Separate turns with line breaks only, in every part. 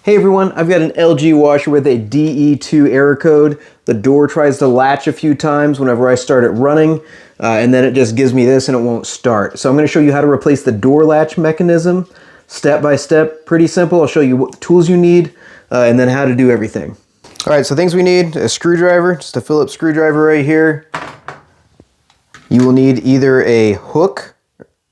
Hey everyone, I've got an LG washer with a DE2 error code. The door tries to latch a few times whenever I start it running, and then it just gives me this and it won't start. So I'm going to show you how to replace the door latch mechanism step by step. Pretty simple. I'll show you what tools you need and then how to do everything. Alright, so things we need: a screwdriver, just a Phillips screwdriver right here. You will need either a hook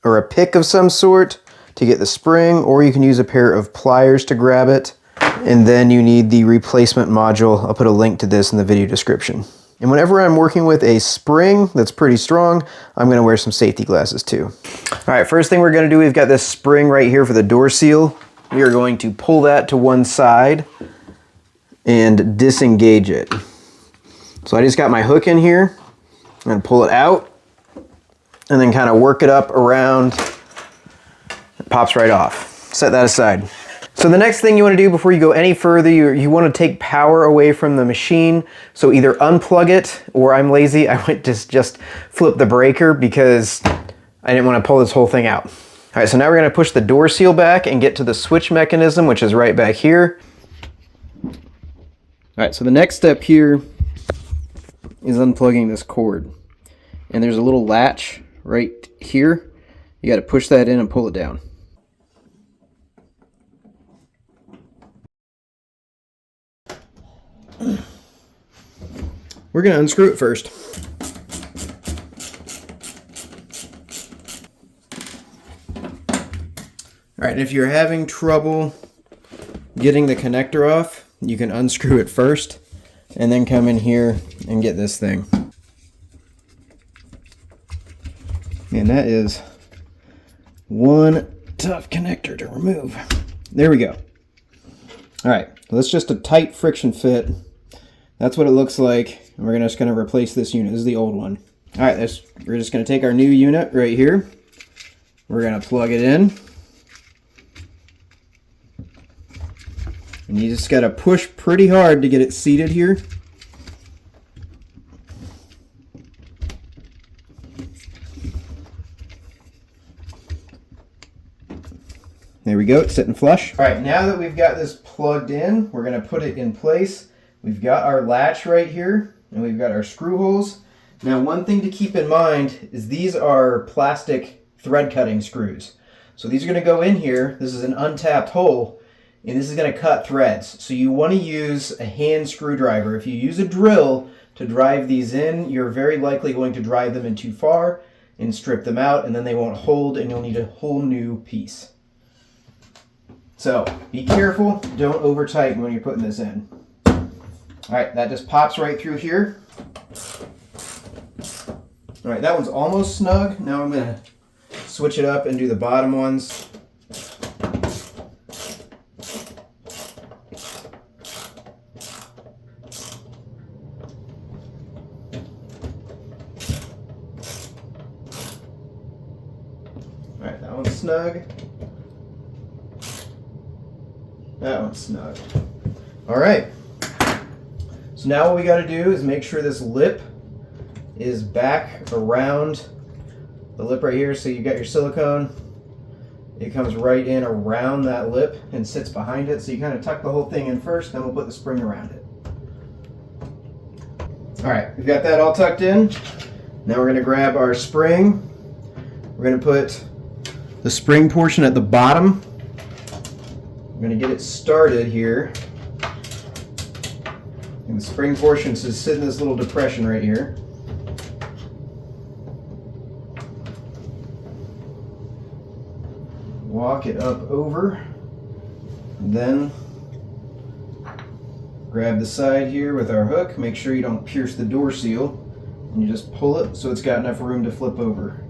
or a pick of some sort to get the spring, or you can use a pair of pliers to grab it. And then you need the replacement module. I'll put a link to this in the video description. And whenever I'm working with a spring that's pretty strong, I'm going to wear some safety glasses too. All right, first thing we're going to do, we've got this spring right here for the door seal. We are going to pull that to one side and disengage it. So I just got my hook in here. I'm going to pull it out and then kind of work it up around. It pops right off. Set that aside. So the next thing you want to do before you go any further, you want to take power away from the machine. So either unplug it, or I'm lazy, I would just flip the breaker because I didn't want to pull this whole thing out. All right, so now we're going to push the door seal back and get to the switch mechanism, which is right back here. All right, so the next step here is unplugging this cord. And there's a little latch right here. You got to push that in and pull it down. We're going to unscrew it first. Alright, and if you're having trouble getting the connector off, you can unscrew it first and then come in here and get this thing. And that is one tough connector to remove. There we go. Alright, that's just a tight friction fit. That's what it looks like, and we're just going to replace this unit. This is the old one. Alright, we're just going to take our new unit right here. We're going to plug it in. And you just got to push pretty hard to get it seated here. There we go, it's sitting flush. Alright, now that we've got this plugged in, we're going to put it in place. We've got our latch right here, and we've got our screw holes. Now, one thing to keep in mind is these are plastic thread cutting screws. So these are going to go in here. This is an untapped hole, and this is going to cut threads. So you want to use a hand screwdriver. If you use a drill to drive these in, you're very likely going to drive them in too far and strip them out, and then they won't hold, and you'll need a whole new piece. So be careful, don't over tighten when you're putting this in. Alright, that just pops right through here. Alright, that one's almost snug. Now I'm going to switch it up and do the bottom ones. Alright, that one's snug. That one's snug. Alright. So now what we got to do is make sure this lip is back around the lip right here. So you got your silicone. It comes right in around that lip and sits behind it. So you kind of tuck the whole thing in first, then we'll put the spring around it. Alright, we've got that all tucked in. Now we're going to grab our spring. We're going to put the spring portion at the bottom. I'm going to get it started here. And the spring portion is sitting in this little depression right here. Walk it up over. And then grab the side here with our hook. Make sure you don't pierce the door seal. And you just pull it so it's got enough room to flip over.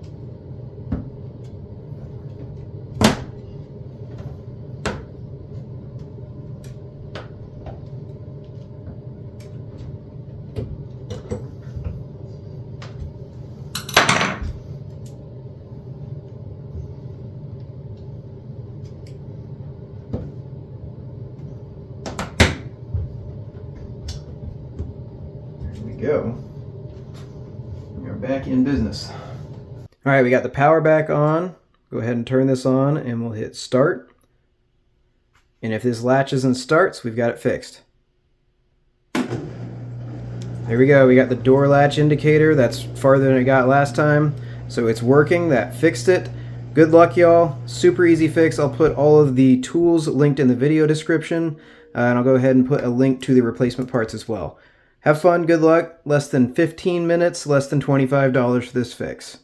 Go. We are back in business. All right, we got the power back on. Go ahead and turn this on and we'll hit start. And if this latches and starts, we've got it fixed. There we go, we got the door latch indicator. That's farther than it got last time. So it's working, that fixed it. Good luck, y'all. Super easy fix. I'll put all of the tools linked in the video description, and I'll go ahead and put a link to the replacement parts as well. Have fun, good luck. Less than 15 minutes, less than $25 for this fix.